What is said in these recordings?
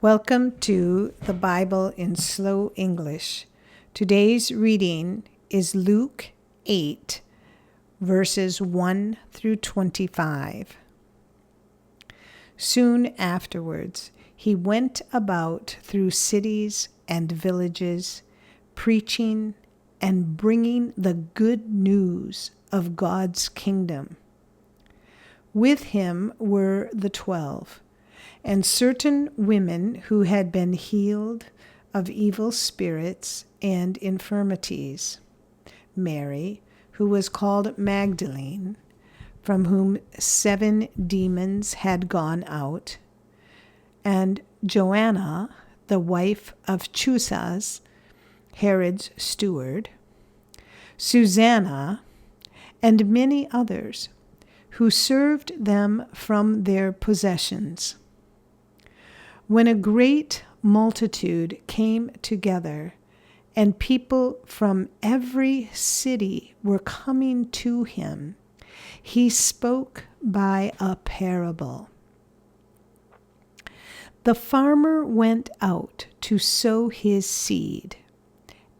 Welcome to the Bible in Slow English. Today's reading is Luke 8, verses 1 through 25. Soon afterwards, he went about through cities and villages, preaching and bringing the good news of God's kingdom. With him were the 12, and certain women who had been healed of evil spirits and infirmities. Mary, who was called Magdalene, from whom 7 demons had gone out, and Joanna, the wife of Chusas, Herod's steward, Susanna, and many others, who served them from their possessions. When a great multitude came together, and people from every city were coming to him, he spoke by a parable. The farmer went out to sow his seed.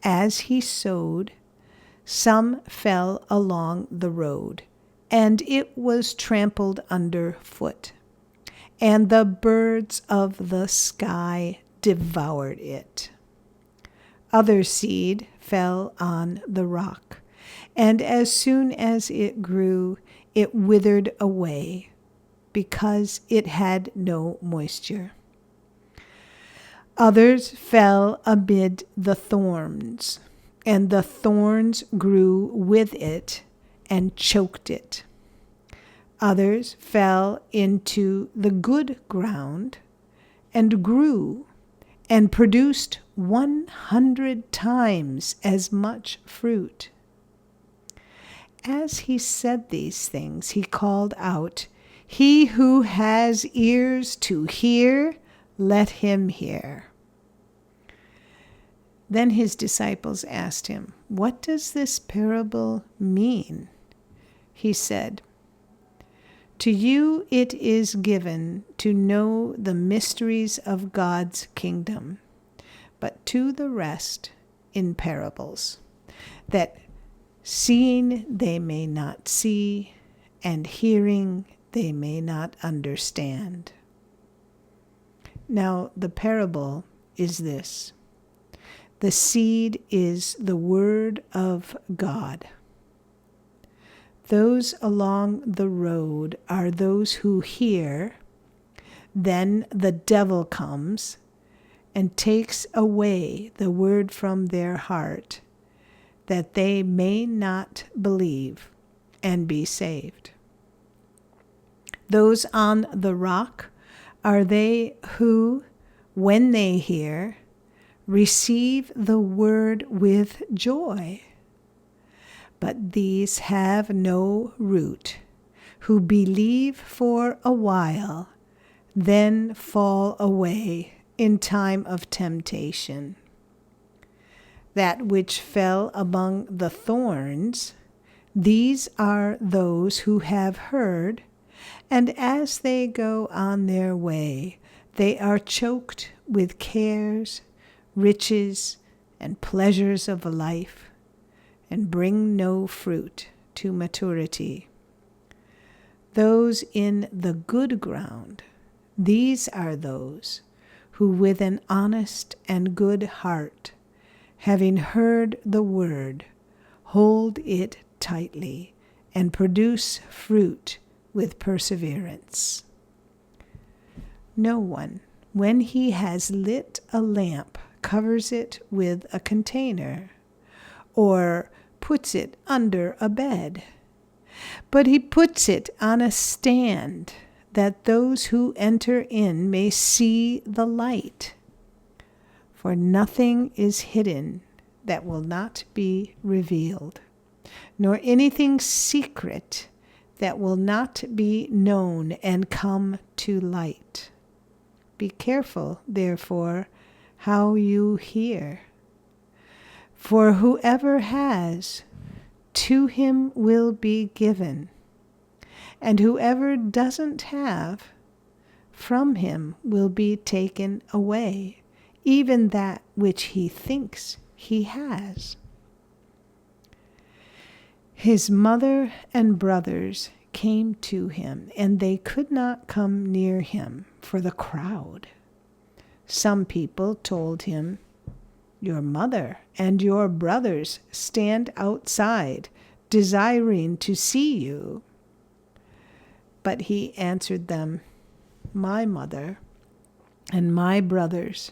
As he sowed, some fell along the road, and it was trampled underfoot, and the birds of the sky devoured it. Other seed fell on the rock, and as soon as it grew, it withered away, because it had no moisture. Others fell amid the thorns, and the thorns grew with it and choked it. Others fell into the good ground and grew and produced 100 times as much fruit. As he said these things, he called out, "He who has ears to hear, let him hear." Then his disciples asked him, "What does this parable mean?" He said, "To you it is given to know the mysteries of God's kingdom, but to the rest in parables, that seeing they may not see, and hearing they may not understand." Now the parable is this: the seed is the word of God. Those along the road are those who hear. Then the devil comes and takes away the word from their heart, that they may not believe and be saved. Those on the rock are they who, when they hear, receive the word with joy. But these have no root, who believe for a while, then fall away in time of temptation. That which fell among the thorns, these are those who have heard, and as they go on their way, they are choked with cares, riches, and pleasures of life, and bring no fruit to maturity. Those in the good ground, these are those who with an honest and good heart, having heard the word, hold it tightly and produce fruit with perseverance. No one, when he has lit a lamp, covers it with a container, or puts it under a bed, but he puts it on a stand, that those who enter in may see the light. For nothing is hidden that will not be revealed, nor anything secret that will not be known and come to light. Be careful, therefore, how you hear. For whoever has, to him will be given, and whoever doesn't have, from him will be taken away, even that which he thinks he has. His mother and brothers came to him, and they could not come near him for the crowd. Some people told him, "Your mother and your brothers stand outside, desiring to see you." But he answered them, "My mother and my brothers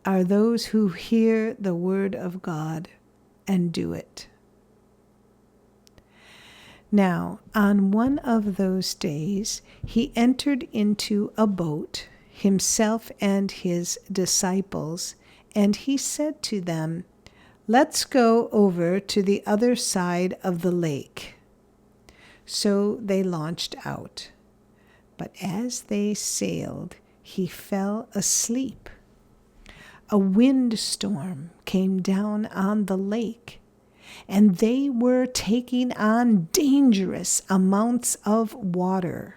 are those who hear the word of God and do it." Now, on one of those days, he entered into a boat, himself and his disciples, and he said to them, "Let's go over to the other side of the lake." So they launched out. But as they sailed, he fell asleep. A windstorm came down on the lake, and they were taking on dangerous amounts of water.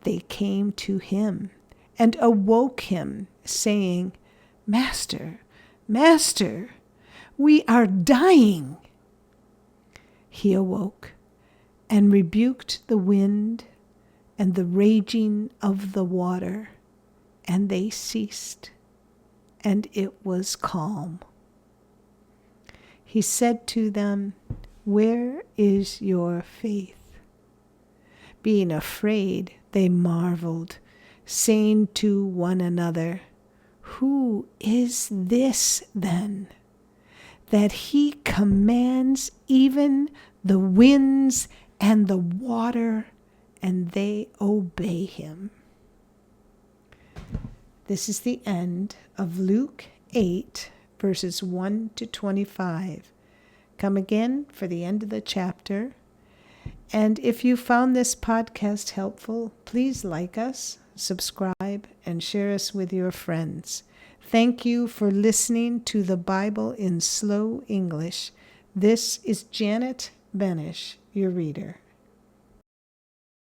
They came to him and awoke him, saying, "Master, Master, we are dying." He awoke and rebuked the wind and the raging of the water, and they ceased, and it was calm. He said to them, "Where is your faith?" Being afraid, they marveled, saying to one another, "Who is this then, that he commands even the winds and the water, and they obey him?" This is the end of Luke 8, verses 1 to 25. Come again for the end of the chapter. And if you found this podcast helpful, please like us, subscribe, and share us with your friends. Thank you for listening to the Bible in Slow English. This is Janet Benish, your reader.